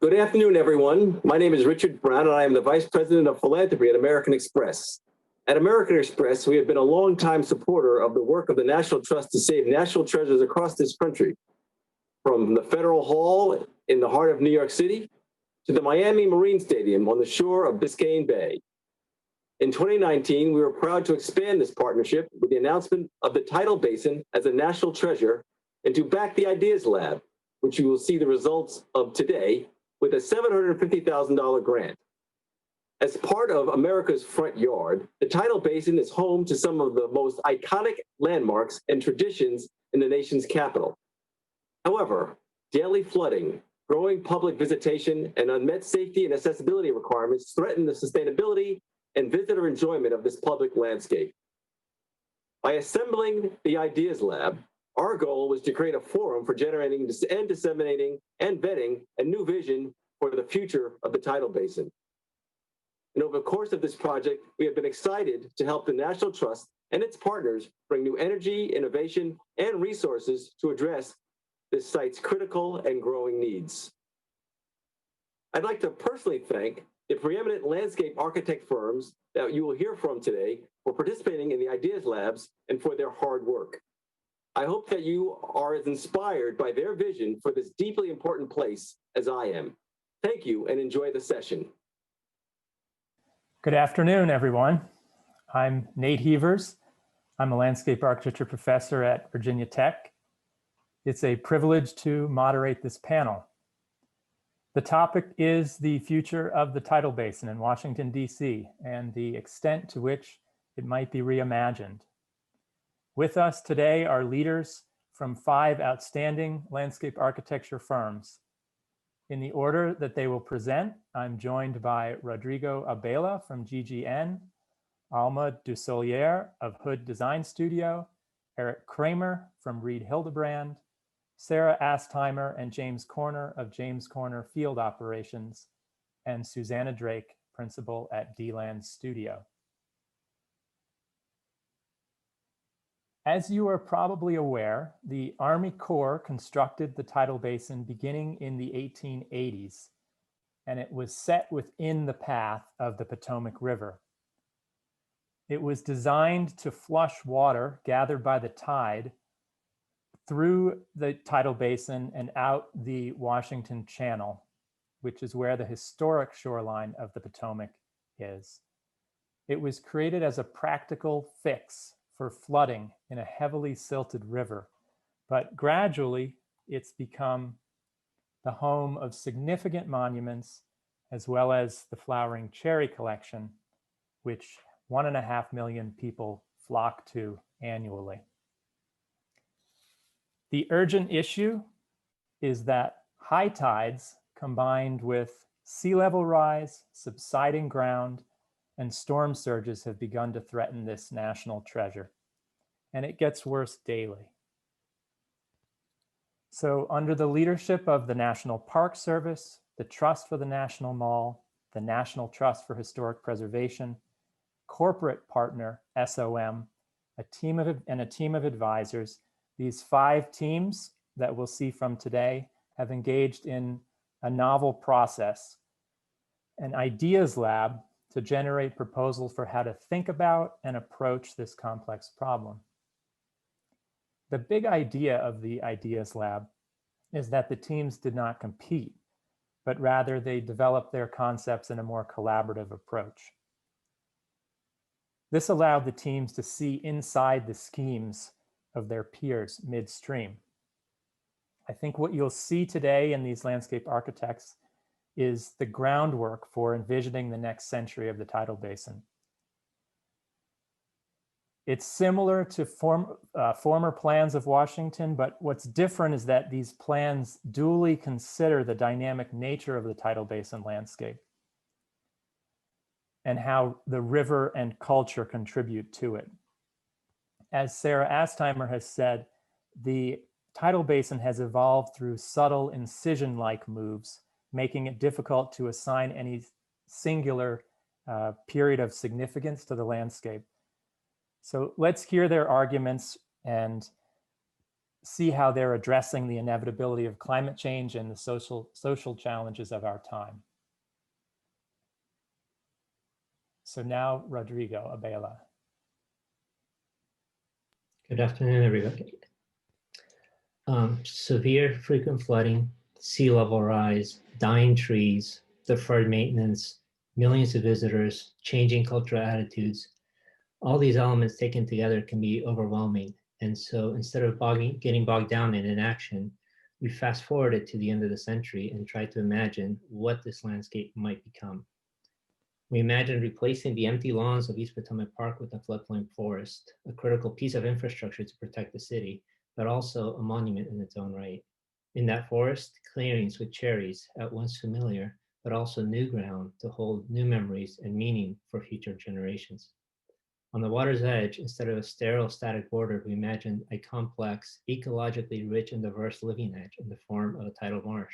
Good afternoon, everyone. My name is Richard Brown, and I am the Vice President of Philanthropy at American Express. At American Express, we have been a longtime supporter of the work of the National Trust to save national treasures across this country, from the Federal Hall in the heart of New York City to the Miami Marine Stadium on the shore of Biscayne Bay. In 2019, we were proud to expand this partnership with the announcement of the Tidal Basin as a national treasure and to back the Ideas Lab, which you will see the results of today, with a $750,000 grant. As part of America's front yard, the Tidal Basin is home to some of the most iconic landmarks and traditions in the nation's capital. However, daily flooding, growing public visitation, and unmet safety and accessibility requirements threaten the sustainability and visitor enjoyment of this public landscape. By assembling the Ideas Lab, our goal was to create a forum for generating and disseminating and vetting a new vision for the future of the Tidal Basin. And over the course of this project, we have been excited to help the National Trust and its partners bring new energy, innovation, and resources to address this site's critical and growing needs. I'd like to personally thank the preeminent landscape architect firms that you will hear from today for participating in the Ideas Labs and for their hard work. I hope that you are as inspired by their vision for this deeply important place as I am. Thank you and enjoy the session. Good afternoon, everyone. I'm Nate Heavers. I'm a landscape architecture professor at Virginia Tech. It's a privilege to moderate this panel. The topic is the future of the tidal basin in Washington, D.C., and the extent to which it might be reimagined. With us today are leaders from 5 outstanding landscape architecture firms. In the order that they will present, I'm joined by Rodrigo Abela from GGN, Hugo de Solia of Hood Design Studio, Eric Kramer from Reed Hilderbrand, Sarah Askheimer and James Corner of James Corner Field Operations, and Susannah Drake, principal at DLANDstudio. As you are probably aware, the Army Corps constructed the tidal basin beginning in the 1880s, and it was set within the path of the Potomac River. It was designed to flush water gathered by the tide through the tidal basin and out the Washington Channel, which is where the historic shoreline of the Potomac is. It was created as a practical fix for flooding in a heavily silted river, but gradually it's become the home of significant monuments as well as the flowering cherry collection, which 1.5 million people flock to annually. The urgent issue is that high tides combined with sea level rise, subsiding ground, and storm surges have begun to threaten this national treasure, and it gets worse daily. So under the leadership of the National Park Service, the Trust for the National Mall, the National Trust for Historic Preservation, corporate partner SOM, a team of advisors, these 5 teams that we'll see from today have engaged in a novel process, an Ideas Lab, to generate proposals for how to think about and approach this complex problem. The big idea of the Ideas Lab is that the teams did not compete, but rather they developed their concepts in a more collaborative approach. This allowed the teams to see inside the schemes of their peers midstream. I think what you'll see today in these landscape architects is the groundwork for envisioning the next century of the tidal basin. It's similar to former plans of Washington, but what's different is that these plans duly consider the dynamic nature of the tidal basin landscape and how the river and culture contribute to it. As Sarah Askheimer has said, the tidal basin has evolved through subtle incision-like moves, making it difficult to assign any singular period of significance to the landscape. So let's hear their arguments and see how they're addressing the inevitability of climate change and the social challenges of our time. So now, Rodrigo Abela. Good afternoon, everybody. Severe frequent flooding, sea level rise, dying trees, deferred maintenance, millions of visitors, changing cultural attitudes, all these elements taken together can be overwhelming. And so instead of getting bogged down in inaction, we fast forwarded to the end of the century and tried to imagine what this landscape might become. We imagined replacing the empty lawns of East Potomac Park with a floodplain forest, a critical piece of infrastructure to protect the city, but also a monument in its own right. In that forest, clearings with cherries, at once familiar, but also new ground to hold new memories and meaning for future generations. On the water's edge, instead of a sterile static border, we imagined a complex, ecologically rich and diverse living edge in the form of a tidal marsh.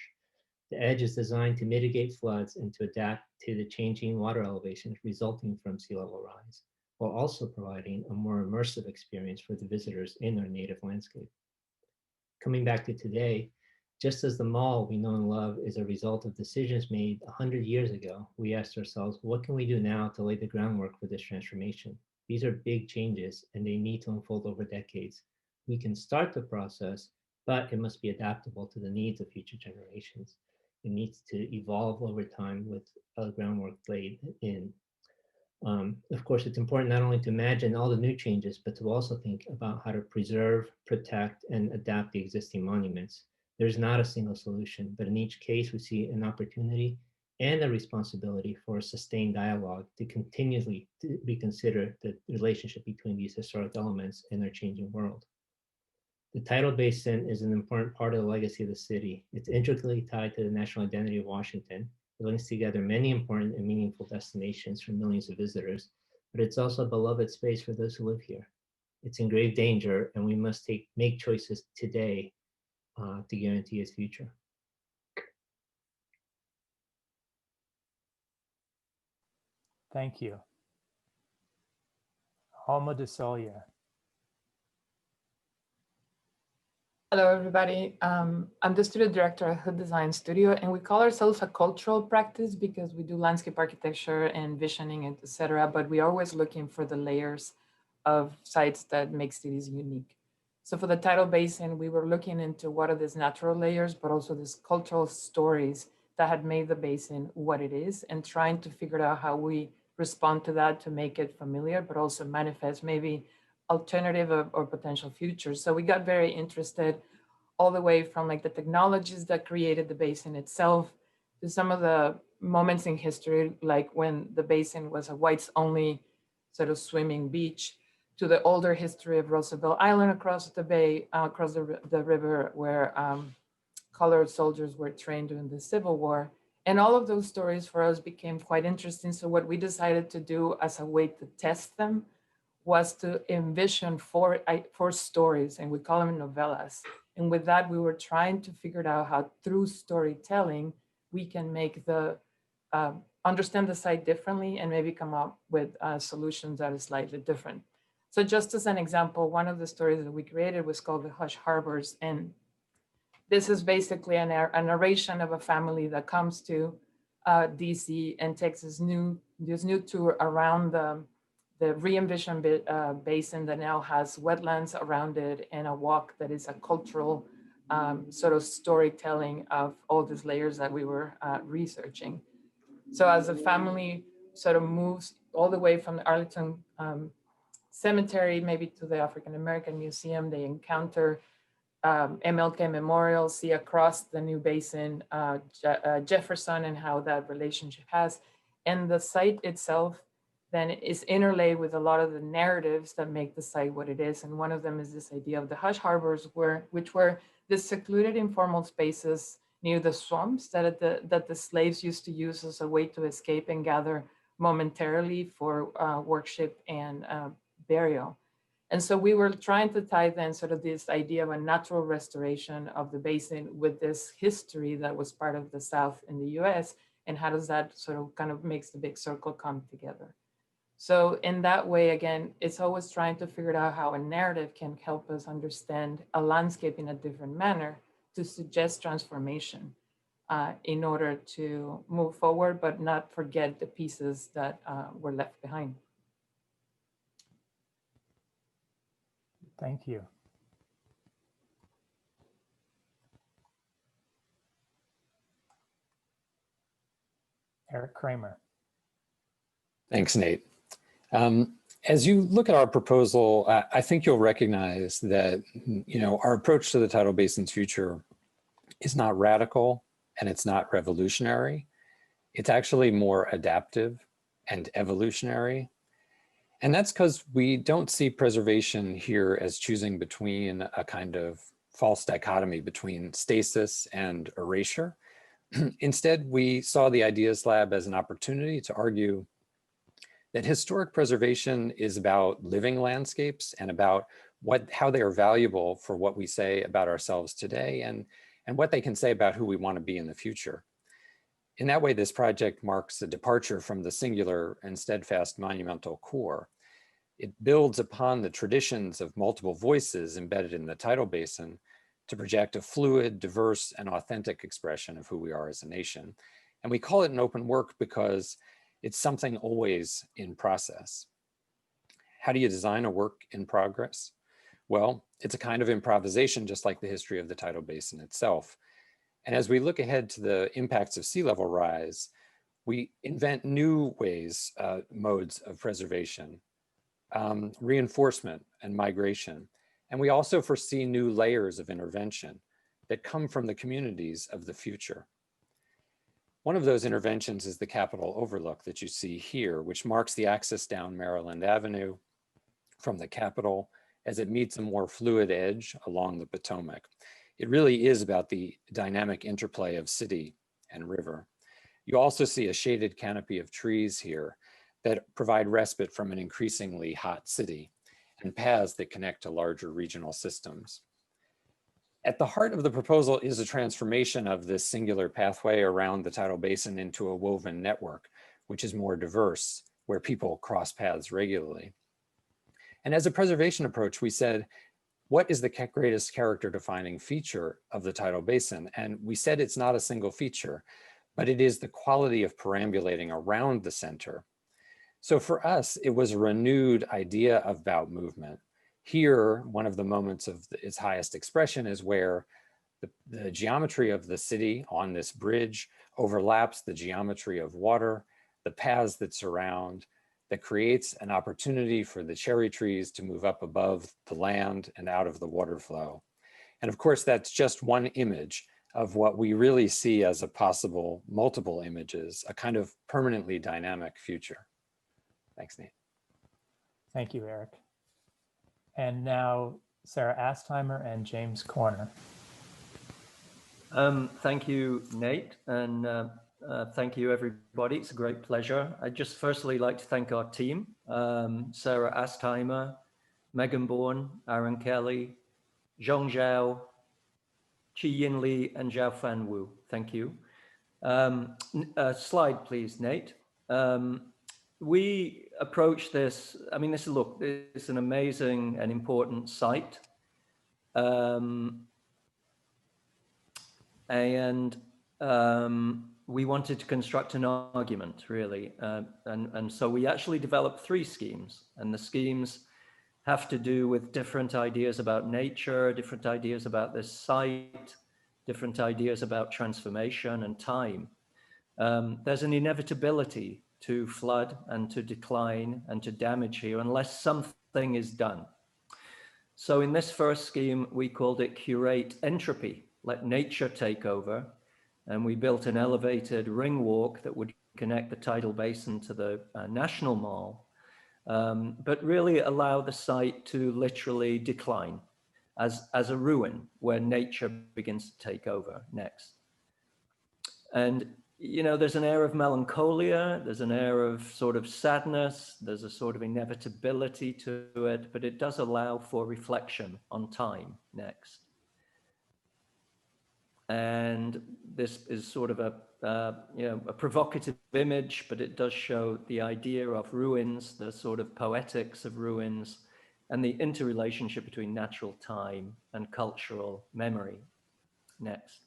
The edge is designed to mitigate floods and to adapt to the changing water elevations resulting from sea level rise, while also providing a more immersive experience for the visitors in our native landscape. Coming back to today, just as the mall we know and love is a result of decisions made 100 years ago, we asked ourselves, what can we do now to lay the groundwork for this transformation? These are big changes and they need to unfold over decades. We can start the process, but it must be adaptable to the needs of future generations. It needs to evolve over time with a groundwork laid in. Of course, it's important not only to imagine all the new changes, but to also think about how to preserve, protect, and adapt the existing monuments. There's not a single solution, but in each case, we see an opportunity and a responsibility for a sustained dialogue to continuously reconsider the relationship between these historic elements and our changing world. The tidal basin is an important part of the legacy of the city. It's intricately tied to the national identity of Washington. It links together many important and meaningful destinations for millions of visitors, but it's also a beloved space for those who live here. It's in grave danger, and we must make choices today to guarantee its future. Thank you. Hugo de Solia. Hello, everybody. I'm the studio director at DLANDstudio, and we call ourselves a cultural practice because we do landscape architecture and visioning, et cetera, but we're always looking for the layers of sites that make cities unique. So for the tidal basin, we were looking into what are these natural layers, but also these cultural stories that had made the basin what it is, and trying to figure out how we respond to that to make it familiar, but also manifest maybe alternative or potential futures. So we got very interested all the way from like the technologies that created the basin itself to some of the moments in history, like when the basin was a whites only sort of swimming beach, to the older history of Roosevelt Island across the bay, across the river where colored soldiers were trained during the Civil War. And all of those stories for us became quite interesting. So what we decided to do as a way to test them was to envision four stories, and we call them novellas. And with that, we were trying to figure out how through storytelling, we can make the, understand the site differently and maybe come up with solutions that are slightly different. So just as an example, one of the stories that we created was called The Hush Harbors. And this is basically a narration of a family that comes to DC and takes this new tour around the re-envisioned basin that now has wetlands around it and a walk that is a cultural sort of storytelling of all these layers that we were researching. So as a family sort of moves all the way from the Arlington Cemetery, maybe to the African American Museum, they encounter MLK Memorial, see across the new basin, Jefferson and how that relationship has. And the site itself then is interlaid with a lot of the narratives that make the site what it is. And one of them is this idea of the hush harbors, which were the secluded informal spaces near the swamps that the slaves used to use as a way to escape and gather momentarily for worship and burial. And so we were trying to tie then sort of this idea of a natural restoration of the basin with this history that was part of the South in the US, and how does that sort of kind of makes the big circle come together. So in that way, again, it's always trying to figure out how a narrative can help us understand a landscape in a different manner to suggest transformation in order to move forward, but not forget the pieces that were left behind. Thank you. Eric Kramer. Thanks, Nate. As you look at our proposal, I think you'll recognize that, our approach to the tidal basin's future is not radical and it's not revolutionary. It's actually more adaptive and evolutionary. And that's because we don't see preservation here as choosing between a kind of false dichotomy between stasis and erasure. Instead, we saw the Ideas Lab as an opportunity to argue that historic preservation is about living landscapes and about how they are valuable for what we say about ourselves today and what they can say about who we want to be in the future. In that way, this project marks a departure from the singular and steadfast monumental core. It builds upon the traditions of multiple voices embedded in the tidal basin to project a fluid, diverse, and authentic expression of who we are as a nation. And we call it an open work because it's something always in process. How do you design a work in progress? Well, it's a kind of improvisation, just like the history of the tidal basin itself. And as we look ahead to the impacts of sea level rise, we invent new ways, modes of preservation, reinforcement and migration. And we also foresee new layers of intervention that come from the communities of the future. One of those interventions is the Capitol Overlook that you see here, which marks the access down Maryland Avenue from the Capitol as it meets a more fluid edge along the Potomac. It really is about the dynamic interplay of city and river. You also see a shaded canopy of trees here that provide respite from an increasingly hot city and paths that connect to larger regional systems. At the heart of the proposal is a transformation of this singular pathway around the tidal basin into a woven network, which is more diverse, where people cross paths regularly. And as a preservation approach, we said, what is the greatest character defining feature of the tidal basin? And we said it's not a single feature, but it is the quality of perambulating around the center. So for us, it was a renewed idea about movement. Here, one of the moments of its highest expression is where the geometry of the city on this bridge overlaps the geometry of water, the paths that surround, that creates an opportunity for the cherry trees to move up above the land and out of the water flow. And of course, that's just one image of what we really see as a possible multiple images, a kind of permanently dynamic future. Thanks, Nate. Thank you, Eric. And now Sarah Askheimer and James Corner. Thank you, Nate, and thank you, everybody. It's a great pleasure. I'd just firstly like to thank our team, Sarah Askheimer, Megan Bourne, Aaron Kelly, Zhong Zhao, Chi Yin Lee, and Zhao Fan Wu. Thank you. Slide, please, Nate. We approach this, look, it's an amazing and important site. We wanted to construct an argument, really. And so we actually developed 3 schemes, and the schemes have to do with different ideas about nature, different ideas about this site, different ideas about transformation and time. There's an inevitability to flood and to decline and to damage here unless something is done. So in this first scheme, we called it Curate Entropy, let nature take over. And we built an elevated ring walk that would connect the tidal basin to the National Mall, but really allow the site to literally decline as a ruin where nature begins to take over next. And there's an air of melancholia, there's an air of sort of sadness, there's a sort of inevitability to it, but it does allow for reflection on time next. And this is sort of a provocative image, but it does show the idea of ruins, the sort of poetics of ruins, and the interrelationship between natural time and cultural memory. Next.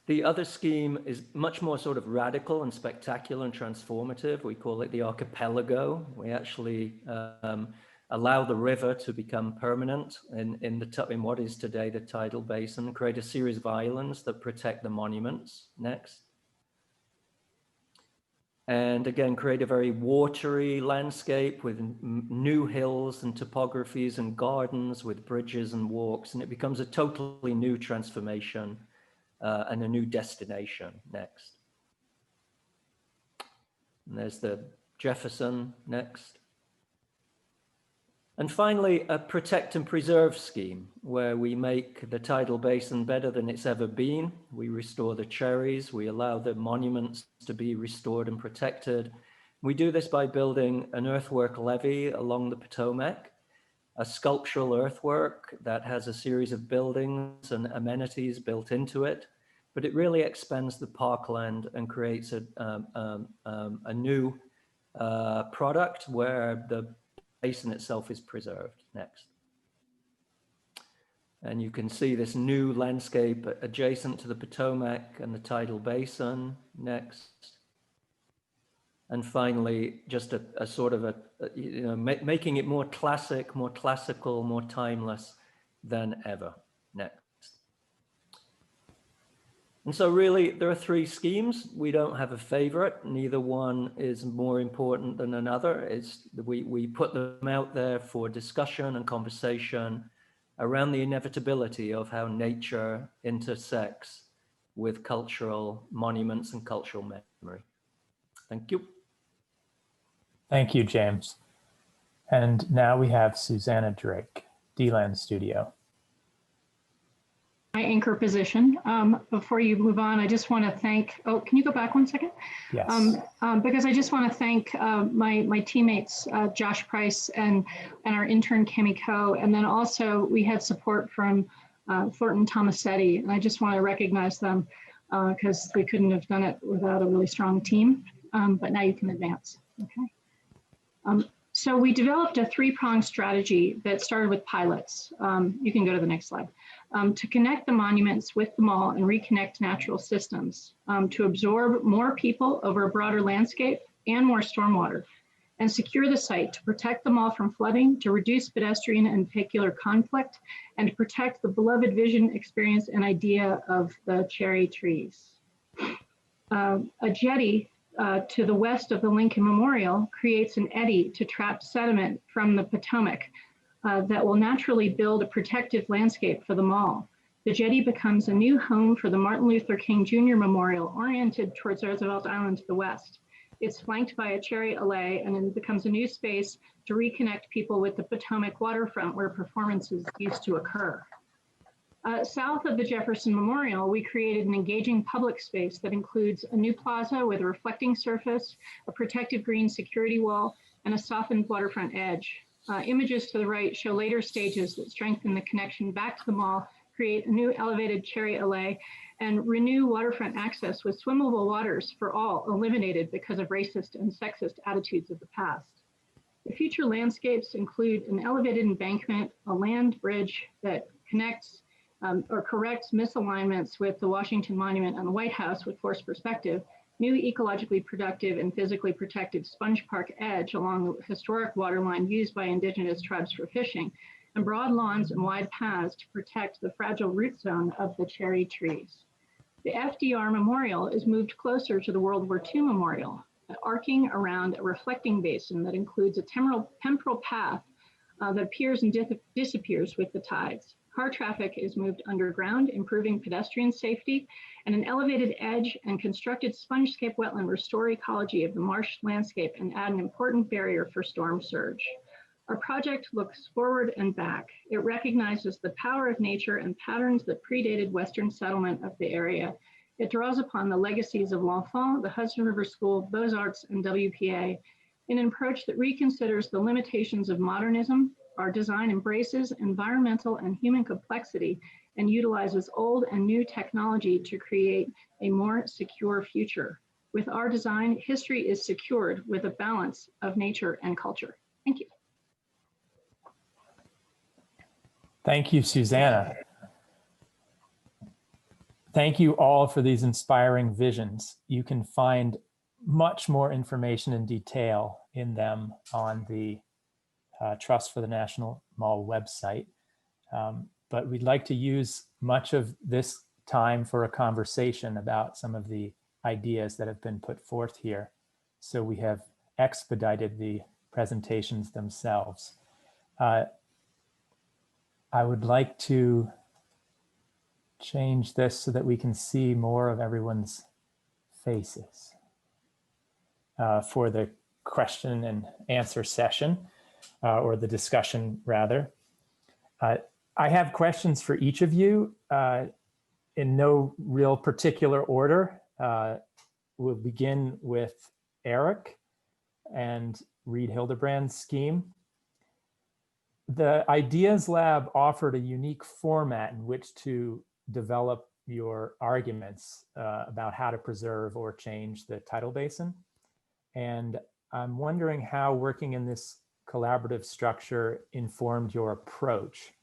The other scheme is much more sort of radical and spectacular and transformative. We call it the archipelago. We actually allow the river to become permanent in what is today the tidal basin, create a series of islands that protect the monuments. Next. And again, create a very watery landscape with new hills and topographies and gardens with bridges and walks. And it becomes a totally new transformation and a new destination. Next. And there's the Jefferson. Next. And finally, a protect and preserve scheme where we make the tidal basin better than it's ever been. We restore the cherries. We allow the monuments to be restored and protected. We do this by building an earthwork levee along the Potomac, a sculptural earthwork that has a series of buildings and amenities built into it, but it really expands the parkland and creates a new product where the basin itself is preserved. Next. And you can see this new landscape adjacent to the Potomac and the tidal basin. Next. And finally, just a sort of making it more classic, more classical, more timeless than ever. Next. And so really, there are three schemes. We don't have a favorite. Neither one is more important than another. We put them out there for discussion and conversation around the inevitability of how nature intersects with cultural monuments and cultural memory. Thank you. Thank you, James. And now we have Susannah Drake, DLANDstudio. My anchor position. Before you move on, I just want to thank, can you go back one second? Yes. Because I just want to thank my teammates, Josh Price and our intern, Cami Coe. And then also we had support from Thornton Tomasetti. And I just want to recognize them because we couldn't have done it without a really strong team. But now you can advance, okay? So we developed a three-pronged strategy that started with pilots. You can go to the next slide. To connect the monuments with the mall and reconnect natural systems, to absorb more people over a broader landscape and more stormwater, and secure the site to protect the mall from flooding, to reduce pedestrian and vehicular conflict, and to protect the beloved vision, experience, and idea of the cherry trees. A jetty to the west of the Lincoln Memorial creates an eddy to trap sediment from the Potomac that will naturally build a protective landscape for the mall. The jetty becomes a new home for the Martin Luther King Jr. Memorial oriented towards Roosevelt Island to the west. It's flanked by a cherry alley and it becomes a new space to reconnect people with the Potomac waterfront where performances used to occur. South of the Jefferson Memorial, we created an engaging public space that includes a new plaza with a reflecting surface, a protective green security wall, and a softened waterfront edge. Images to the right show later stages that strengthen the connection back to the mall, create a new elevated cherry alley, and renew waterfront access with swimmable waters for all eliminated because of racist and sexist attitudes of the past. The future landscapes include an elevated embankment, a land bridge that connects or corrects misalignments with the Washington Monument and the White House with forced perspective, new ecologically productive and physically protected sponge park edge along the historic waterline used by indigenous tribes for fishing, and broad lawns and wide paths to protect the fragile root zone of the cherry trees. The FDR Memorial is moved closer to the World War II Memorial, arcing around a reflecting basin that includes a temporal path that appears and disappears with the tides. Car traffic is moved underground, improving pedestrian safety, and an elevated edge and constructed spongescape wetland restore ecology of the marsh landscape and add an important barrier for storm surge. Our project looks forward and back. It recognizes the power of nature and patterns that predated Western settlement of the area. It draws upon the legacies of L'Enfant, the Hudson River School, Beaux-Arts, and WPA in an approach that reconsiders the limitations of modernism. Our design embraces environmental and human complexity and utilizes old and new technology to create a more secure future. With our design, history is secured with a balance of nature and culture. Thank you. Thank you, Susannah. Thank you all for these inspiring visions. You can find much more information and detail in them on the Trust for the National Mall website. But we'd like to use much of this time for a conversation about some of the ideas that have been put forth here. So we have expedited the presentations themselves. I would like to change this so that we can see more of everyone's faces for the question and answer session, or the discussion rather. I have questions for each of you in no real particular order. We'll begin with Eric and Reed Hilderbrand's scheme. The Ideas Lab offered a unique format in which to develop your arguments about how to preserve or change the tidal basin. And I'm wondering how working in this collaborative structure informed your approach.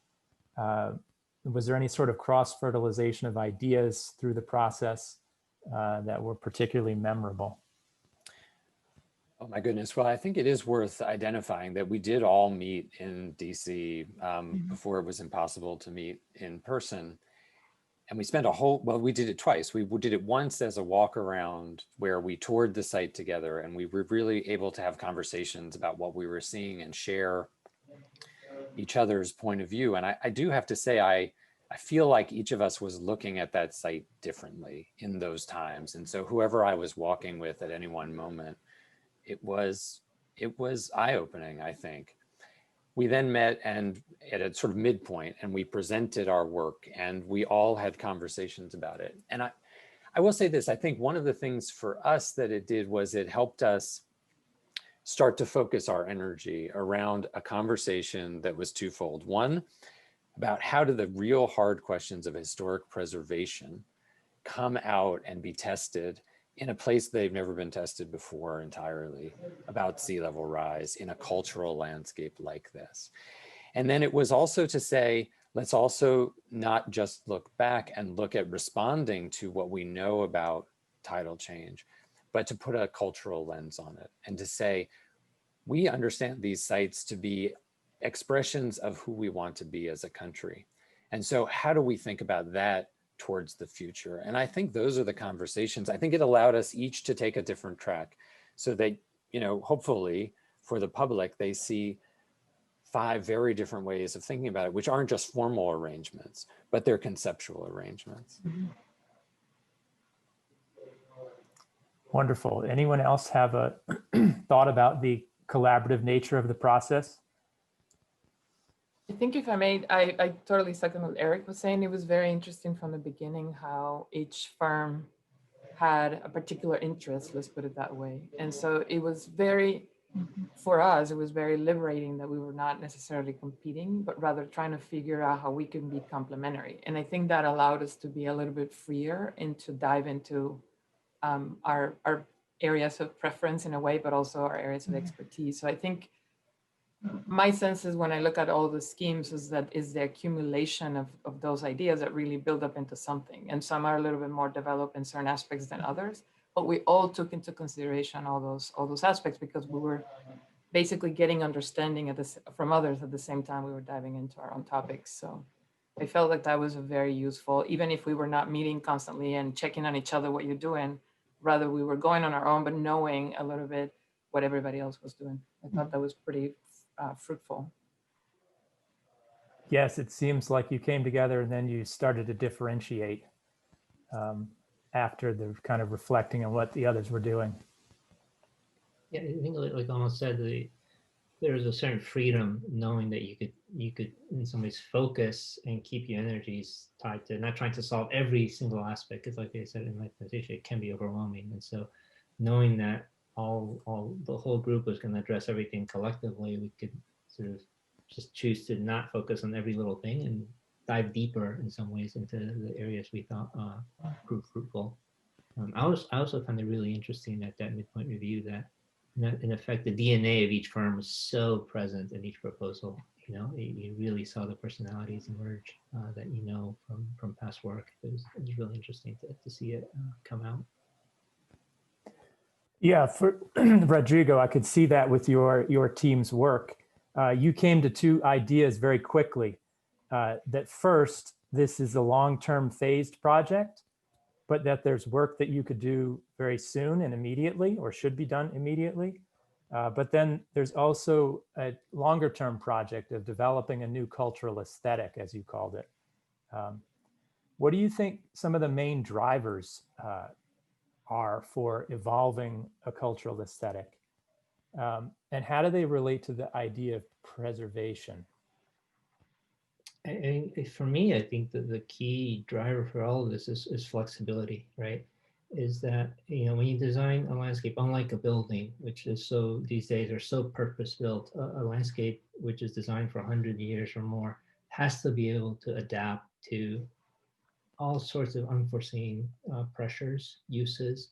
Was there any sort of cross-fertilization of ideas through the process that were particularly memorable? Oh my goodness. Well, I think it is worth identifying that we did all meet in DC before it was impossible to meet in person. And we spent we did it twice. We did it once as a walk around where we toured the site together, and we were really able to have conversations about what we were seeing and share each other's point of view. And I do have to say, I feel like each of us was looking at that site differently in those times. And so whoever I was walking with at any one moment, it was eye-opening, I think. We then met and at a sort of midpoint, and we presented our work, and we all had conversations about it. And I will say this, I think one of the things for us that it did was it helped us start to focus our energy around a conversation that was twofold. One, about how do the real hard questions of historic preservation come out and be tested in a place they've never been tested before entirely, about sea level rise in a cultural landscape like this. And then it was also to say, let's also not just look back and look at responding to what we know about tidal change, but to put a cultural lens on it and to say, we understand these sites to be expressions of who we want to be as a country. And so how do we think about that towards the future? And I think those are the conversations. I think it allowed us each to take a different track so that, you know, hopefully for the public, they see 5 very different ways of thinking about it, which aren't just formal arrangements, but they're conceptual arrangements. Wonderful. Anyone else have a thought about the collaborative nature of the process? I think if I may, I totally second what Eric was saying. It was very interesting from the beginning how each firm had a particular interest, let's put it that way. And so it was very, for us, it was very liberating that we were not necessarily competing, but rather trying to figure out how we can be complementary. And I think that allowed us to be a little bit freer and to dive into our areas of preference in a way, but also our areas of expertise. So I think my sense is when I look at all the schemes is that is the accumulation of those ideas that really build up into something. And some are a little bit more developed in certain aspects than others, but we all took into consideration all those aspects because we were basically getting understanding from others at the same time we were diving into our own topics. So I felt like that was a very useful, even if we were not meeting constantly and checking on each other, what you're doing, rather we were going on our own, but knowing a little bit what everybody else was doing. I thought that was pretty fruitful. Yes, it seems like you came together and then you started to differentiate after the kind of reflecting on what the others were doing. Yeah, I think like almost said, there was a certain freedom knowing that you could in some ways focus and keep your energies tied to not trying to solve every single aspect, because like I said in my presentation, it can be overwhelming. And so knowing that all the whole group was going to address everything collectively, we could sort of just choose to not focus on every little thing and dive deeper in some ways into the areas we thought proved fruitful. I also found it really interesting at that midpoint review that in effect the DNA of each firm was so present in each proposal. You know, you really saw the personalities emerge that you know from past work. It was really interesting to see it come out. Yeah, for Rodrigo, I could see that with your team's work. You came to two ideas very quickly. That first, this is a long-term phased project, but that there's work that you could do very soon and immediately, or should be done immediately. But then there's also a longer-term project of developing a new cultural aesthetic, as you called it. What do you think some of the main drivers are for evolving a cultural aesthetic? And how do they relate to the idea of preservation? For me, I think that the key driver for all of this is flexibility, right? Is that, you know, when you design a landscape, unlike a building, which is so these days are so purpose-built, a landscape which is designed for 100 years or more has to be able to adapt to all sorts of unforeseen pressures, uses,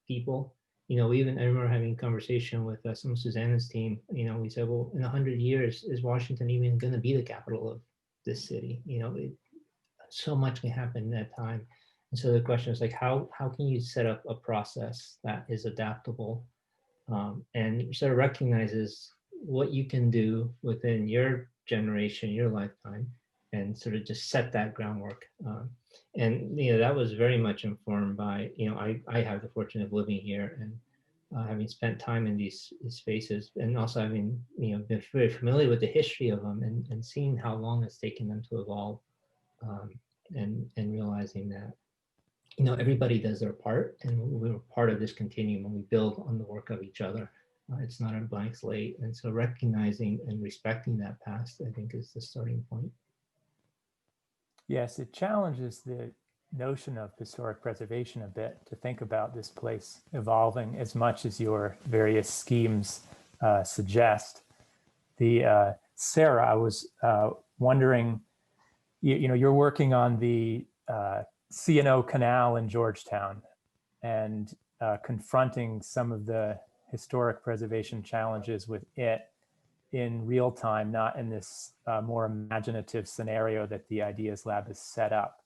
people. You know, even I remember having a conversation with some of Susannah's team. You know, we said, well, in 100 years, is Washington even going to be the capital of this city? You know, so much can happen in that time. And so the question is like, how can you set up a process that is adaptable and sort of recognizes what you can do within your generation, your lifetime, and sort of just set that groundwork. And, you know, that was very much informed by, you know, I have the fortune of living here and having spent time in these spaces, and also having, you know, been very familiar with the history of them and seeing how long it's taken them to evolve, and realizing that, you know, everybody does their part, and we're part of this continuum and we build on the work of each other. It's not a blank slate. And so recognizing and respecting that past, I think, is the starting point. Yes, it challenges the notion of historic preservation a bit to think about this place evolving as much as your various schemes suggest. Sarah, I was wondering, you know, you're working on the C&O Canal in Georgetown and confronting some of the historic preservation challenges with it in real time, not in this more imaginative scenario that the Ideas Lab has set up.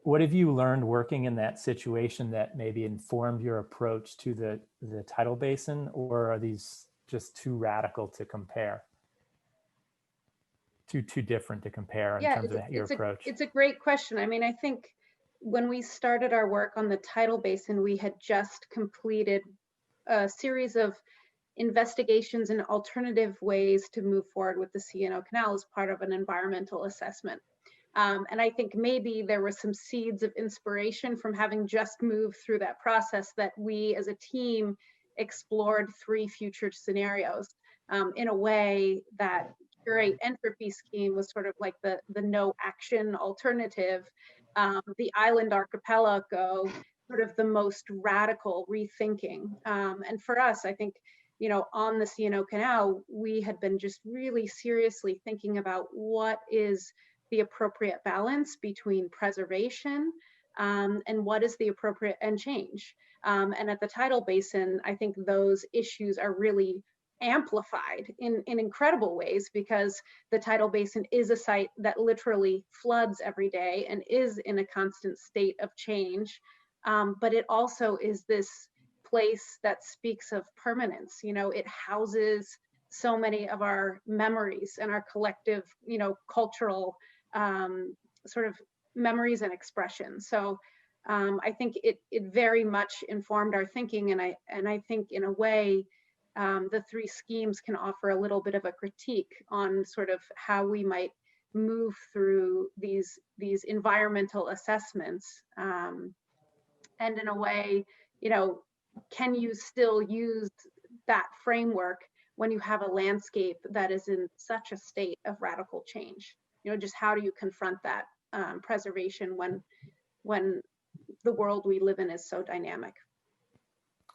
What have you learned working in that situation that maybe informed your approach to the tidal basin, or are these just too radical to compare? Too different to compare in terms of your approach? It's a great question. I mean, I think when we started our work on the tidal basin, we had just completed a series of investigations and alternative ways to move forward with the C&O Canal as part of an environmental assessment. And I think maybe there were some seeds of inspiration from having just moved through that process that we as a team explored 3 future scenarios in a way that Curate Entropy scheme was sort of like the no action alternative, the island archipelago, sort of the most radical rethinking. And for us, I think, you know, on the C&O Canal, we had been just really seriously thinking about what is the appropriate balance between preservation and what is the appropriate and change. And at the tidal basin, I think those issues are really amplified in incredible ways, because the tidal basin is a site that literally floods every day and is in a constant state of change. But it also is this place that speaks of permanence. You know, it houses so many of our memories and our collective, you know, cultural sort of memories and expressions. So I think it very much informed our thinking, and I think in a way the 3 schemes can offer a little bit of a critique on sort of how we might move through these environmental assessments, and in a way, you know, can you still use that framework when you have a landscape that is in such a state of radical change? You know, just how do you confront that preservation when the world we live in is so dynamic?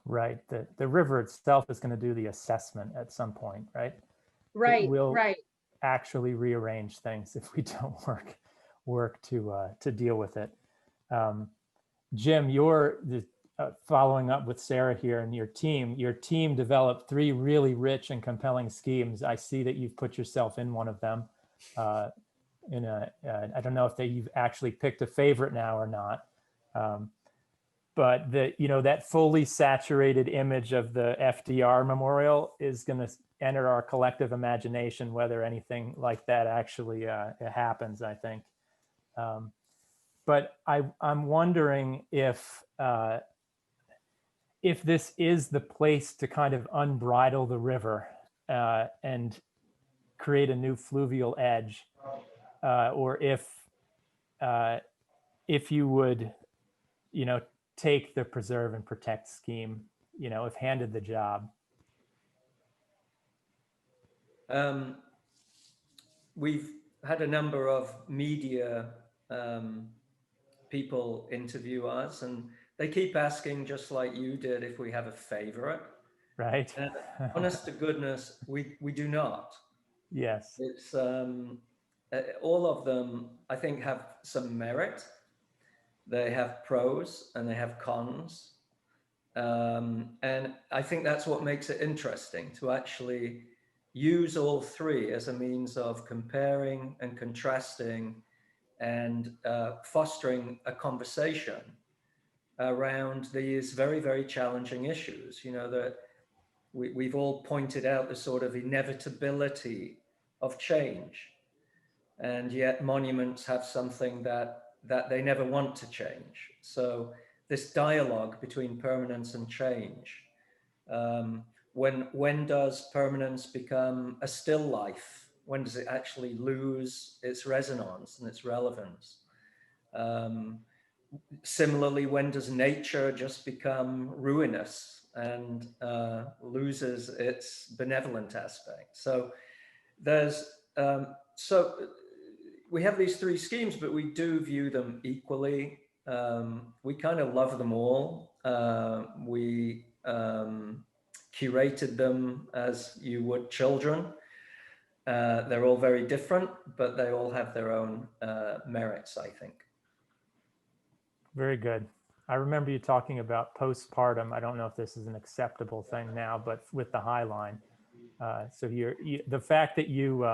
Right. The river itself is going to do the assessment at some point, right? Right. Right. actually rearrange things if we don't work to deal with it. Jim, you're following up with Sarah here and your team developed 3 really rich and compelling schemes. I see that you've put yourself in one of them. I don't know if you've actually picked a favorite now or not. But that fully saturated image of the FDR memorial is going to enter our collective imagination, whether anything like that actually happens, I think. But I'm wondering if this is the place to kind of unbridle the river and create a new fluvial edge, or if you would, take the preserve and protect scheme, if handed the job. We've had a number of media people interview us, and they keep asking, just like you did, if we have a favorite. Right. And honest to goodness, we do not. Yes. It's all of them, I think, have some merit. They have pros and they have cons. And I think that's what makes it interesting, to actually use all 3 as a means of comparing and contrasting and fostering a conversation around these very, very challenging issues. That we've all pointed out the sort of inevitability of change, and yet monuments have something that they never want to change. So this dialogue between permanence and change, when does permanence become a still life? When does it actually lose its resonance and its relevance? Similarly, when does nature just become ruinous and loses its benevolent aspect? So we have these 3 schemes, but we do view them equally. We kind of love them all. We curated them as you would children. They're all very different, but they all have their own merits, I think. Very good. I remember you talking about postpartum. I don't know if this is an acceptable thing now, but with the High Line. So the fact that you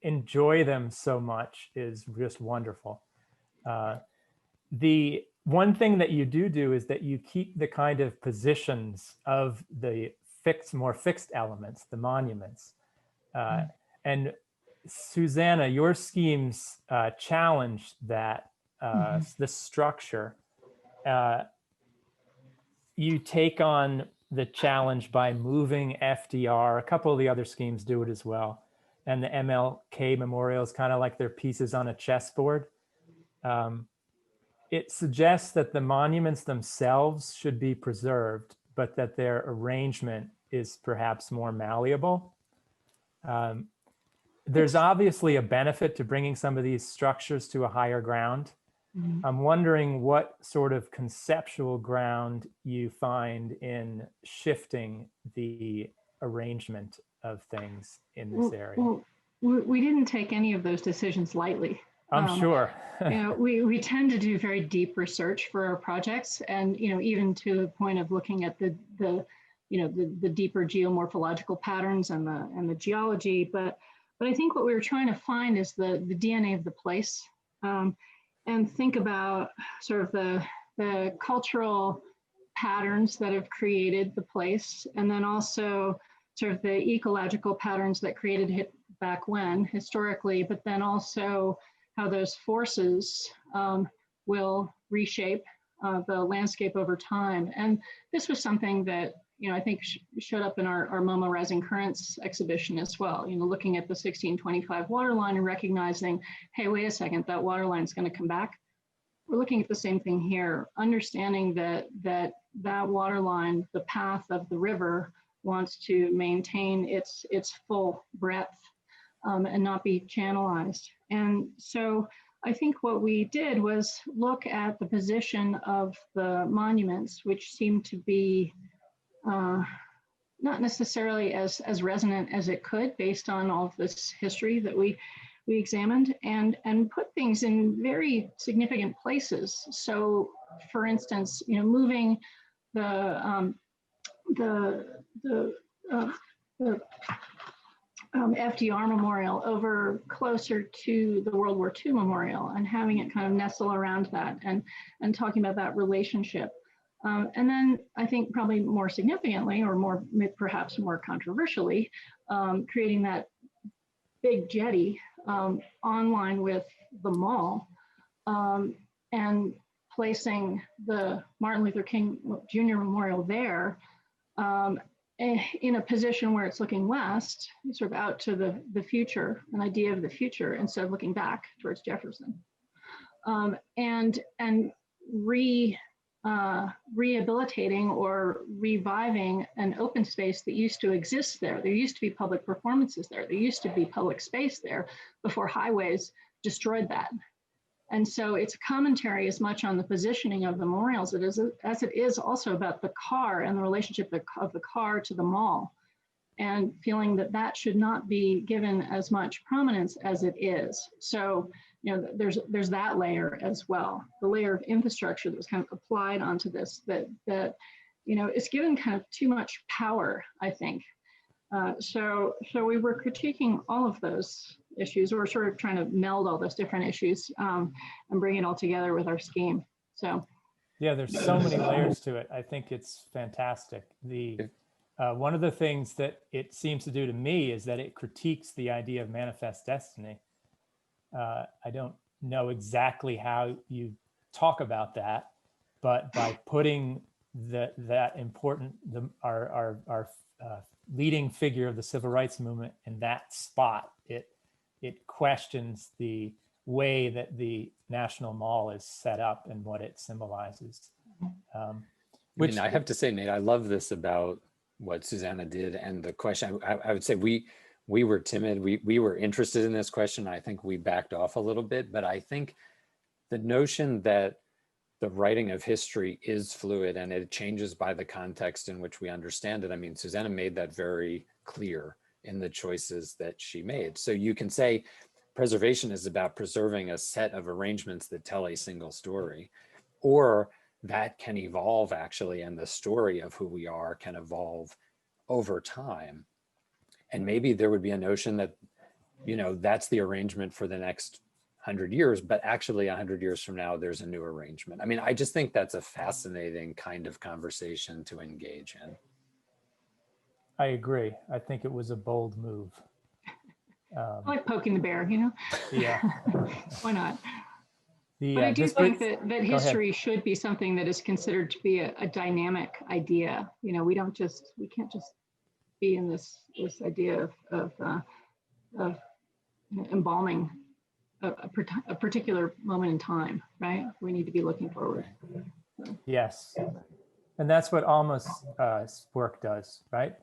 enjoy them so much is just wonderful. The one thing that you do is that you keep the kind of positions of the more fixed elements, the monuments. And Susannah, your schemes challenge that, the structure. You take on the challenge by moving FDR. A couple of the other schemes do it as well. And the MLK memorial is kind of like they're pieces on a chessboard. It suggests that the monuments themselves should be preserved, but that their arrangement is perhaps more malleable. There's obviously a benefit to bringing some of these structures to a higher ground. I'm wondering what sort of conceptual ground you find in shifting the arrangement of things in this area. Well, we didn't take any of those decisions lightly. I'm sure. We tend to do very deep research for our projects, and even to the point of looking at the deeper geomorphological patterns and the geology. But I think what we were trying to find is the DNA of the place, and think about sort of the cultural patterns that have created the place, and then also sort of the ecological patterns that created it back when historically, but then also how those forces will reshape the landscape over time. And this was something that I think showed up in our MoMA Rising Currents exhibition as well. Looking at the 1625 waterline and recognizing, hey, wait a second, that waterline is going to come back. We're looking at the same thing here, understanding that waterline, the path of the river, wants to maintain its full breadth and not be channelized. And so I think what we did was look at the position of the monuments, which seem to be not necessarily as resonant as it could based on all of this history that we examined, and put things in very significant places. So for instance, moving the FDR Memorial over closer to the World War II Memorial and having it kind of nestle around that and talking about that relationship. And then I think probably more significantly, or perhaps more controversially, creating that big jetty online with the mall, and placing the Martin Luther King Jr. Memorial there, in a position where it's looking west, sort of out to the future, an idea of the future, instead of looking back towards Jefferson. And rehabilitating or reviving an open space that used to exist there. There used to be public performances there. There used to be public space there before highways destroyed that. And so it's a commentary as much on the positioning of the memorials as it is also about the car and the relationship of the car to the mall, and feeling that should not be given as much prominence as it is. So, there's that layer as well, the layer of infrastructure that was kind of applied onto this that it's given kind of too much power, I think. So we were critiquing all of those issues, or sort of trying to meld all those different issues and bring it all together with our scheme. So yeah, there's so many layers to it. I think it's fantastic. One of the things that it seems to do to me is that it critiques the idea of manifest destiny. I don't know exactly how you talk about that, but by putting our leading figure of the civil rights movement in that spot, it questions the way that the National Mall is set up and what it symbolizes. Which I have to say, Nate, I love this about what Susannah did, and the question. I would say we were timid. We were interested in this question. I think we backed off a little bit, but I think the notion that the writing of history is fluid and it changes by the context in which we understand it. I mean, Susannah made that very clear in the choices that she made. So you can say preservation is about preserving a set of arrangements that tell a single story, or that can evolve actually, and the story of who we are can evolve over time. And maybe there would be a notion that, that's the arrangement for the next 100 years, but actually 100 years from now, there's a new arrangement. I mean, I just think that's a fascinating kind of conversation to engage in. I agree. I think it was a bold move. I like poking the bear, Yeah. Why not? But I do think that history should be something that is considered to be a dynamic idea. We can't just be in this idea of embalming a particular moment in time, right? We need to be looking forward. Yes, and that's what Alma's work does, right?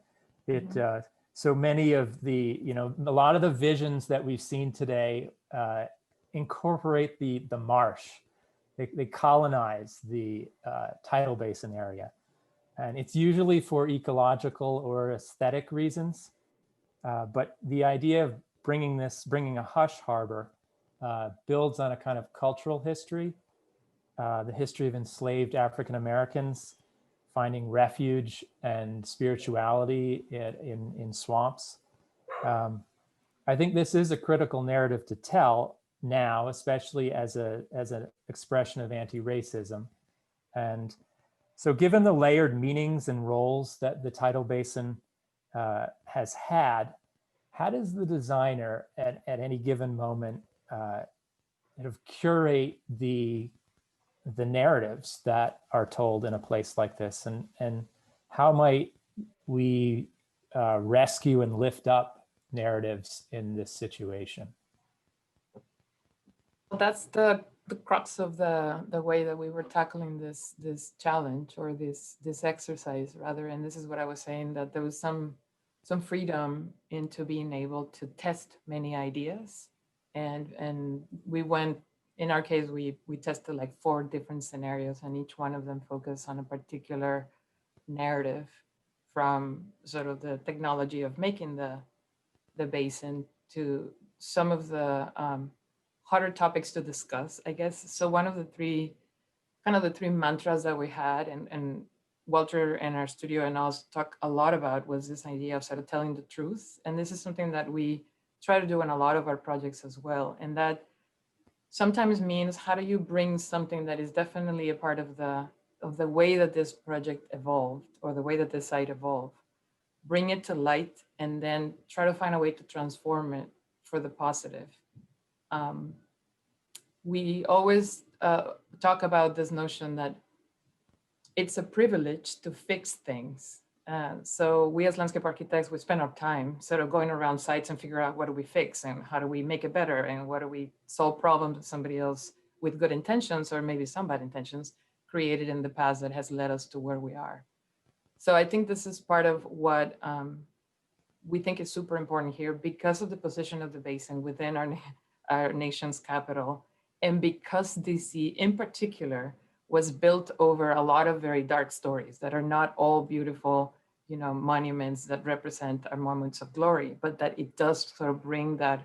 So many of the, a lot of the visions that we've seen today incorporate the marsh. They colonize the tidal basin area, and it's usually for ecological or aesthetic reasons. But the idea of bringing a hush harbor builds on a kind of cultural history, the history of enslaved African Americans finding refuge and spirituality in swamps. I think this is a critical narrative to tell now, especially as an expression of anti-racism. And so given the layered meanings and roles that the tidal basin has had, how does the designer at any given moment kind of curate the narratives that are told in a place like this, and how might we rescue and lift up narratives in this situation? Well, that's the crux of the way that we were tackling this challenge, or this exercise rather. And this is what I was saying, that there was some freedom into being able to test many ideas, and we went. In our case, we tested like 4 different scenarios, and each one of them focused on a particular narrative from sort of the technology of making the basin to some of the harder topics to discuss, I guess. So one of the three mantras that we had, and Walter and our studio and us talk a lot about, was this idea of sort of telling the truth. And this is something that we try to do in a lot of our projects as well. And that sometimes means, how do you bring something that is definitely a part of the way that this project evolved, or the way that this site evolved, bring it to light, and then try to find a way to transform it for the positive. We always talk about this notion that it's a privilege to fix things. So we as landscape architects, we spend our time sort of going around sites and figure out, what do we fix and how do we make it better, and what do we solve problems that somebody else with good intentions, or maybe some bad intentions, created in the past that has led us to where we are. So I think this is part of what we think is super important here, because of the position of the basin within our nation's capital, and because DC in particular was built over a lot of very dark stories that are not all beautiful, monuments that represent our moments of glory, but that it does sort of bring that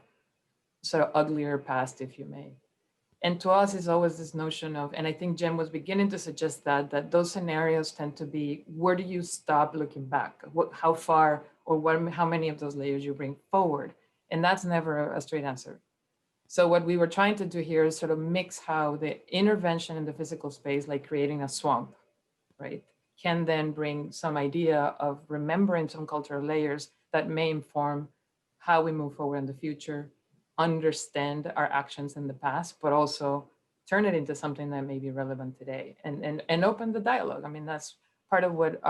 sort of uglier past, if you may. And to us, is always this notion of, and I think Jem was beginning to suggest that those scenarios tend to be, where do you stop looking back? How far, or how many of those layers you bring forward? And that's never a straight answer. So what we were trying to do here is sort of mix how the intervention in the physical space, like creating a swamp, right, can then bring some idea of remembering some cultural layers that may inform how we move forward in the future, understand our actions in the past, but also turn it into something that may be relevant today, and open the dialogue. I mean, that's part of what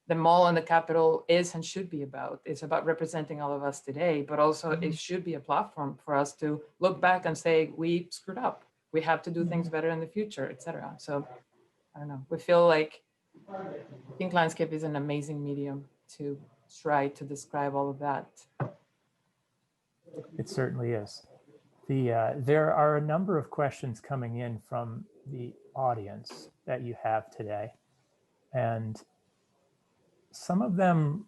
the mall and the Capitol is and should be about. It's about representing all of us today, but also it should be a platform for us to look back and say, we screwed up. We have to do things better in the future, et cetera. So I don't know, we feel like I think landscape is an amazing medium to try to describe all of that. It certainly is. There are a number of questions coming in from the audience that you have today. And some of them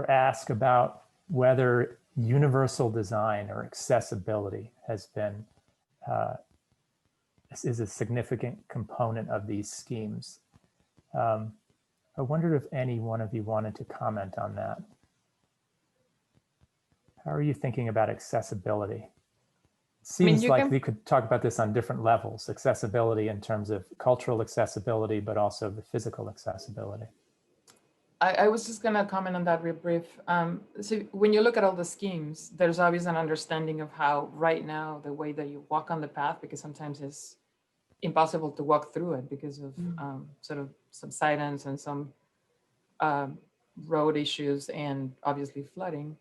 ask about whether universal design or accessibility has been is a significant component of these schemes. I wondered if any one of you wanted to comment on that. How are you thinking about accessibility? It seems like we could talk about this on different levels, accessibility in terms of cultural accessibility, but also the physical accessibility. I was just going to comment on that real brief. So when you look at all the schemes, there's always an understanding of how right now the way that you walk on the path, because sometimes it's impossible to walk through it because of sort of subsidence and some road issues and obviously flooding.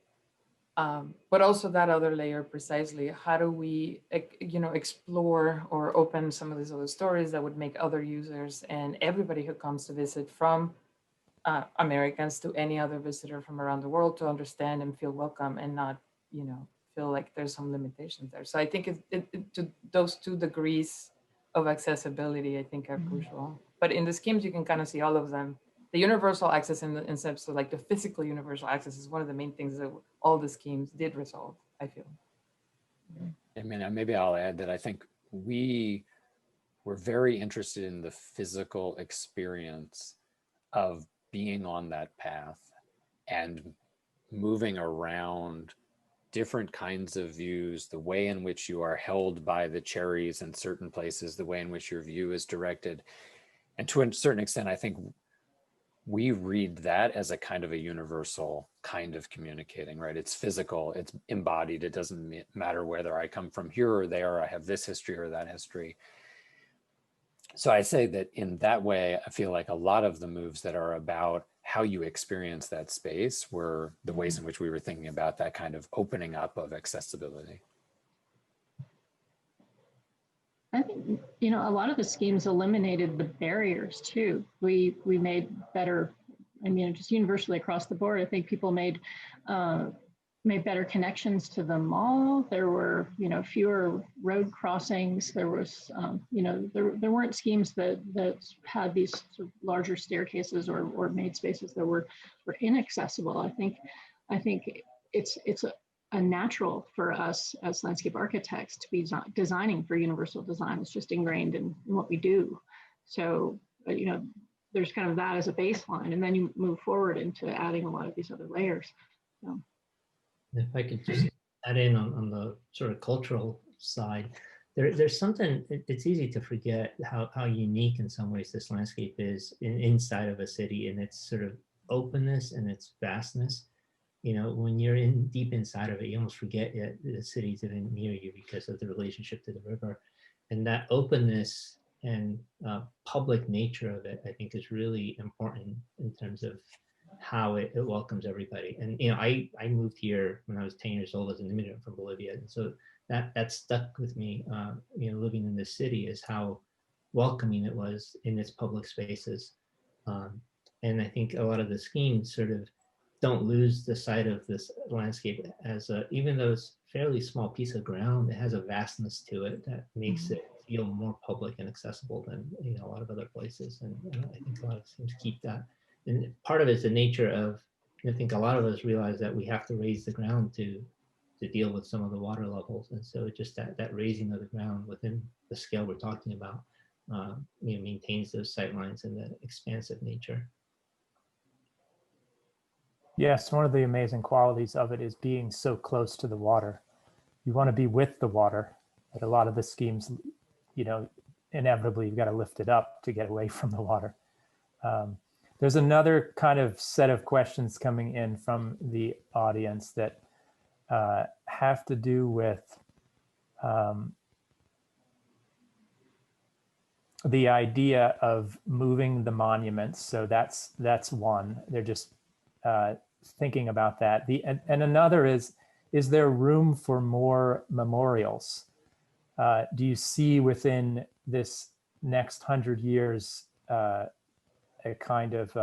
But also that other layer, precisely, how do we explore or open some of these other stories that would make other users and everybody who comes to visit, from Americans to any other visitor from around the world, to understand and feel welcome and not, feel like there's some limitations there. So I think to those 2 degrees of accessibility, I think, are crucial. But in the schemes, you can kind of see all of them. The universal access in the sense of like the physical universal access is one of the main things that all the schemes did resolve, I feel. I mean, maybe I'll add that I think we were very interested in the physical experience of being on that path and moving around different kinds of views, the way in which you are held by the cherries in certain places, the way in which your view is directed. And to a certain extent, I think we read that as a kind of a universal kind of communicating, right? It's physical, it's embodied. It doesn't matter whether I come from here or there, or I have this history or that history. So I say that in that way, I feel like a lot of the moves that are about how you experience that space were the ways in which we were thinking about that kind of opening up of accessibility. I think, a lot of the schemes eliminated the barriers too. We made better, just universally across the board, I think people made made better connections to the mall. There were, fewer road crossings. There was, there weren't schemes that had these sort of larger staircases or made spaces that were inaccessible. I think it's a natural for us as landscape architects to be designing for universal design. It's just ingrained in what we do. So, there's kind of that as a baseline, and then you move forward into adding a lot of these other layers. So. If I could just add in on the sort of cultural side, there's something, it's easy to forget how unique in some ways this landscape is inside of a city, and its sort of openness and its vastness. When you're deep inside of it, you almost forget the city's even near you because of the relationship to the river. And that openness and public nature of it, I think, is really important in terms of how it welcomes everybody. And I moved here when I was 10 years old as an immigrant from Bolivia, and so that stuck with me. Living in this city is how welcoming it was in its public spaces, and I think a lot of the schemes sort of don't lose the sight of this landscape as even though it's a fairly small piece of ground, it has a vastness to it that makes it feel more public and accessible than a lot of other places. And I think a lot of schemes keep that. And part of it is the nature of, I think a lot of us realize that we have to raise the ground to deal with some of the water levels. And so just that raising of the ground within the scale we're talking about, maintains those sightlines and the expansive nature. Yes, one of the amazing qualities of it is being so close to the water. You want to be with the water, but a lot of the schemes, inevitably you've got to lift it up to get away from the water. There's another kind of set of questions coming in from the audience that have to do with the idea of moving the monuments. So that's one. They're just thinking about that. And another is there room for more memorials? Do you see within this next 100 years a kind of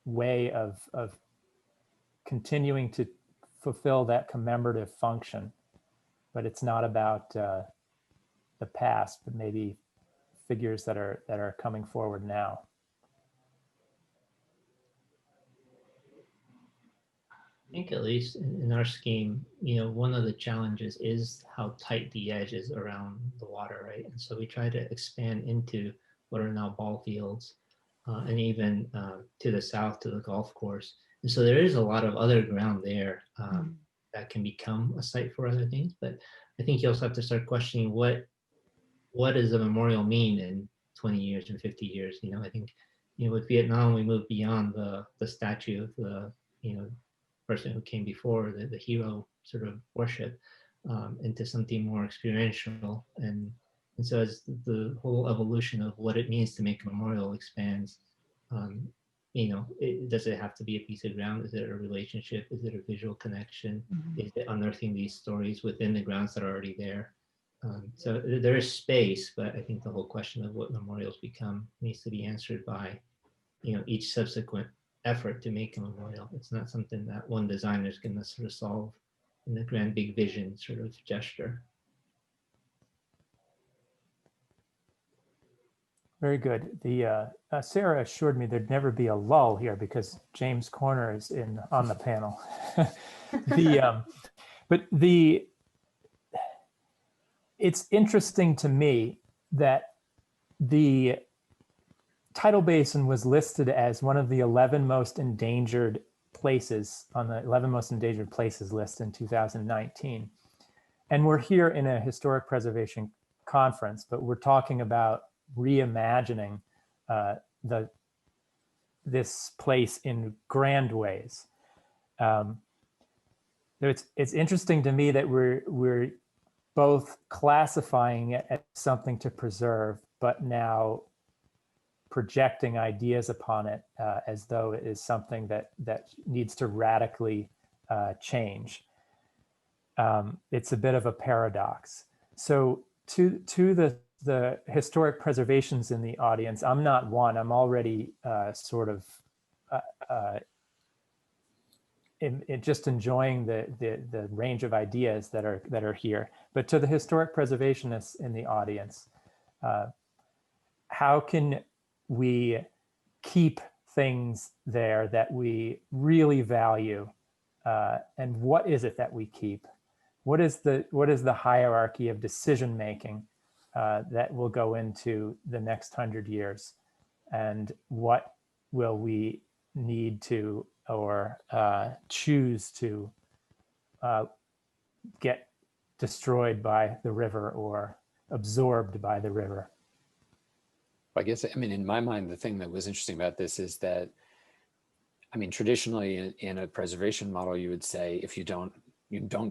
way of continuing to fulfill that commemorative function, but it's not about the past, but maybe figures that are coming forward now? I think at least in our scheme, one of the challenges is how tight the edge is around the water, right? And so we try to expand into what are now ball fields, and even to the south to the golf course. And so there is a lot of other ground there that can become a site for other things. But I think you also have to start questioning what does a memorial mean in 20 years and 50 years? I think, with Vietnam, we moved beyond the statue of the, person who came before, the hero sort of worship, into something more experiential. And so as the whole evolution of what it means to make a memorial expands, does it have to be a piece of ground? Is it a relationship? Is it a visual connection? Is it unearthing these stories within the grounds that are already there? So there is space, but I think the whole question of what memorials become needs to be answered by, each subsequent effort to make a memorial. It's not something that one designer is going to sort of solve in the grand big vision sort of gesture. Very good. The Sarah assured me there'd never be a lull here because James Corner is on the panel. It's interesting to me that the Tidal Basin was listed as one of the 11 most endangered places on the 11 most endangered places list in 2019. And we're here in a historic preservation conference, but we're talking about reimagining this place in grand ways. It's interesting to me that we're both classifying it as something to preserve, but now projecting ideas upon it as though it is something that needs to radically change. It's a bit of a paradox. So to the historic preservations in the audience, I'm not one. I'm already sort of just enjoying the range of ideas that are here. But to the historic preservationists in the audience, how can we keep things there that we really value, and what is it that we keep? What is the hierarchy of decision making that will go into the next 100 years, and what will we need to or choose to get destroyed by the river or absorbed by the river? I guess, I mean, in my mind, the thing that was interesting about this is that, I mean, traditionally in a preservation model, you would say, if you don't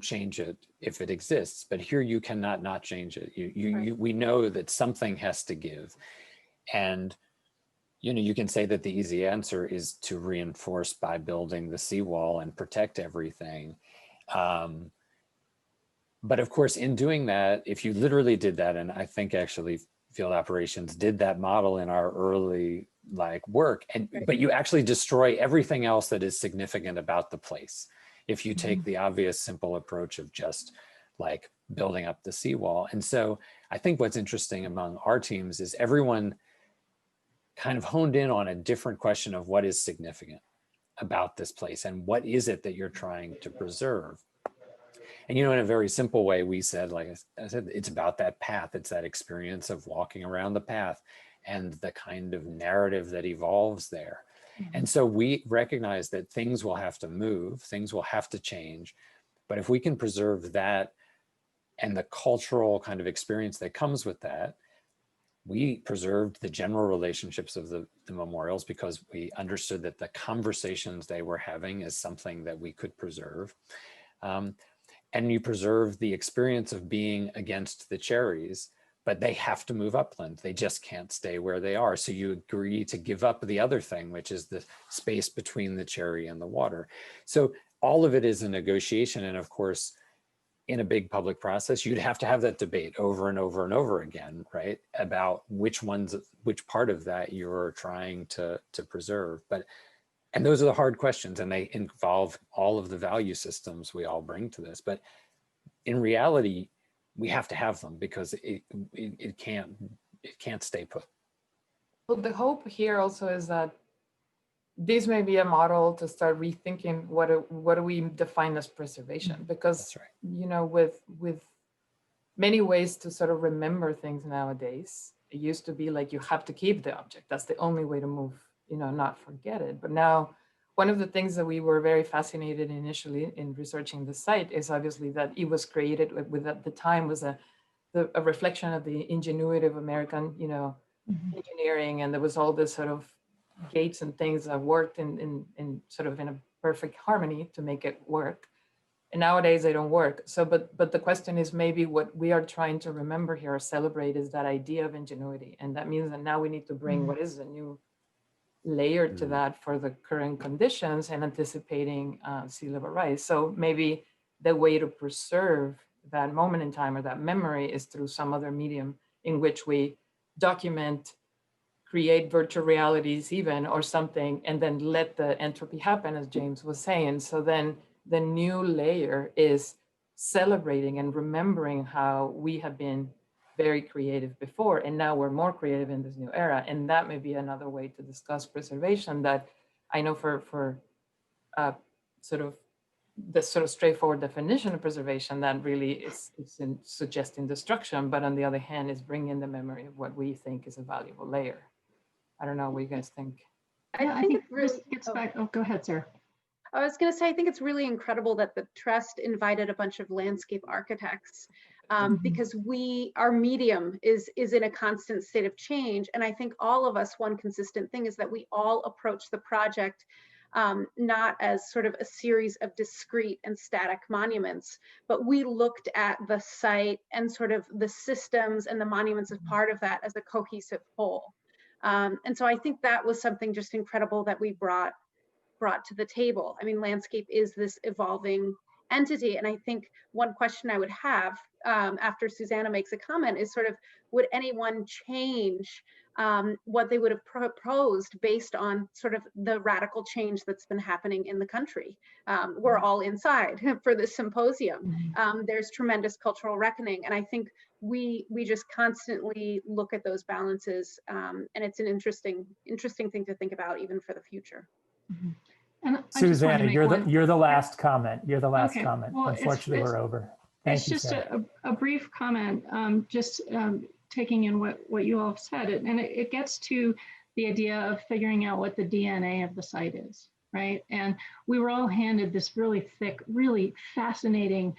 change it if it exists, but here you cannot not change it. We know that something has to give. And, you know, you can say that the easy answer is to reinforce by building the seawall and protect everything. But of course, in doing that, if you literally did that, and I think actually field operations did that model in our early work, but you actually destroy everything else that is significant about the place. If you take the obvious simple approach of just like building up the seawall. And so I think what's interesting among our teams is everyone kind of honed in on a different question of what is significant about this place and what is it that you're trying to preserve. And, you know, in a very simple way, we said, like I said, it's about that path. It's that experience of walking around the path and the kind of narrative that evolves there. And so we recognize that things will have to move, things will have to change. But if we can preserve that and the cultural kind of experience that comes with that, we preserved the general relationships of the memorials because we understood that the conversations they were having is something that we could preserve. And you preserve the experience of being against the cherries, but they have to move upland. They just can't stay where they are. So you agree to give up the other thing, which is the space between the cherry and the water. So all of it is a negotiation. And of course, in a big public process, you'd have to have that debate over and over and over again, right? About which part of that you're trying to preserve. And those are the hard questions, and they involve all of the value systems we all bring to this. But in reality, we have to have them because it can't stay put. Well, the hope here also is that this may be a model to start rethinking what do we define as preservation, because That's right. you know, with many ways to sort of remember things nowadays, it used to be like you have to keep the object. That's the only way to move, you know, not forget it. But now, one of the things that we were very fascinated initially in researching the site is obviously that it was created with at the time was a reflection of the ingenuity of American, you know, engineering, and there was all this sort of gates and things that worked in sort of in a perfect harmony to make it work. And nowadays they don't work. So, but the question is maybe what we are trying to remember here or celebrate is that idea of ingenuity. And that means that now we need to bring what is a new layer to that for the current conditions and anticipating sea level rise. So maybe the way to preserve that moment in time or that memory is through some other medium in which we document, create virtual realities even or something, and then let the entropy happen, as James was saying. So then the new layer is celebrating and remembering how we have been very creative before, and now we're more creative in this new era. And that may be another way to discuss preservation that I know for sort of the sort of straightforward definition of preservation that really is in suggesting destruction, but on the other hand is bringing the memory of what we think is a valuable layer. I don't know what you guys think. I think this gets back. Oh, go ahead, Sarah. I was going to say, I think it's really incredible that the Trust invited a bunch of landscape architects because our medium is in a constant state of change. And I think all of us, one consistent thing is that we all approach the project not as sort of a series of discrete and static monuments, but we looked at the site and sort of the systems and the monuments as part of that as a cohesive whole. And so I think that was something just incredible that we brought to the table. I mean, landscape is this evolving entity. And I think one question I would have after Susannah makes a comment is sort of, would anyone change what they would have proposed based on sort of the radical change that's been happening in the country? We're all inside for this symposium. There's tremendous cultural reckoning. And I think we just constantly look at those balances. And it's an interesting thing to think about even for the future. And I just wanted to Susanna, make you're the last comment. You're the last Okay. comment. Well, Unfortunately, we're over. Thank it's you, just Sarah. a brief comment, taking in what you all have said, and it gets to the idea of figuring out what the DNA of the site is, right? And we were all handed this really thick, really fascinating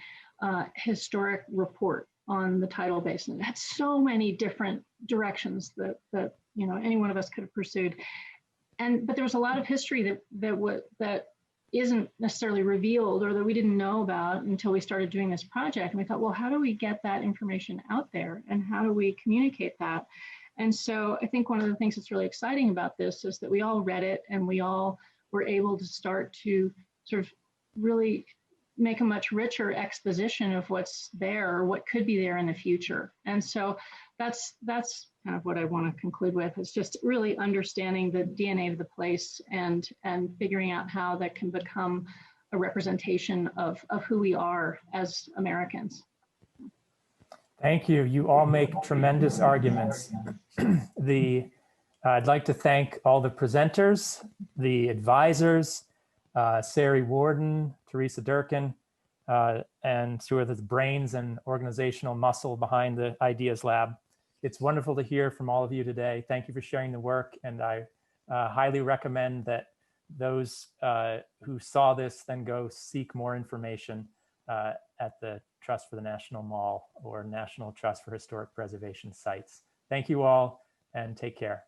historic report on the tidal basin. It had so many different directions that you know, any one of us could have pursued. But there was a lot of history that isn't necessarily revealed or that we didn't know about until we started doing this project. And we thought, well, how do we get that information out there and how do we communicate that? And so I think one of the things that's really exciting about this is that we all read it and we all were able to start to sort of really make a much richer exposition of what's there or what could be there in the future. And so that's kind of what I want to conclude with, is just really understanding the DNA of the place and figuring out how that can become a representation of who we are as Americans. Thank you. You all make tremendous arguments. I'd like to thank all the presenters, the advisors, Sari Warden, Teresa Durkin, and who are the brains and organizational muscle behind the Ideas Lab. It's wonderful to hear from all of you today. Thank you for sharing the work, and I highly recommend that those who saw this then go seek more information at the Trust for the National Mall or National Trust for Historic Preservation Sites. Thank you all, and take care.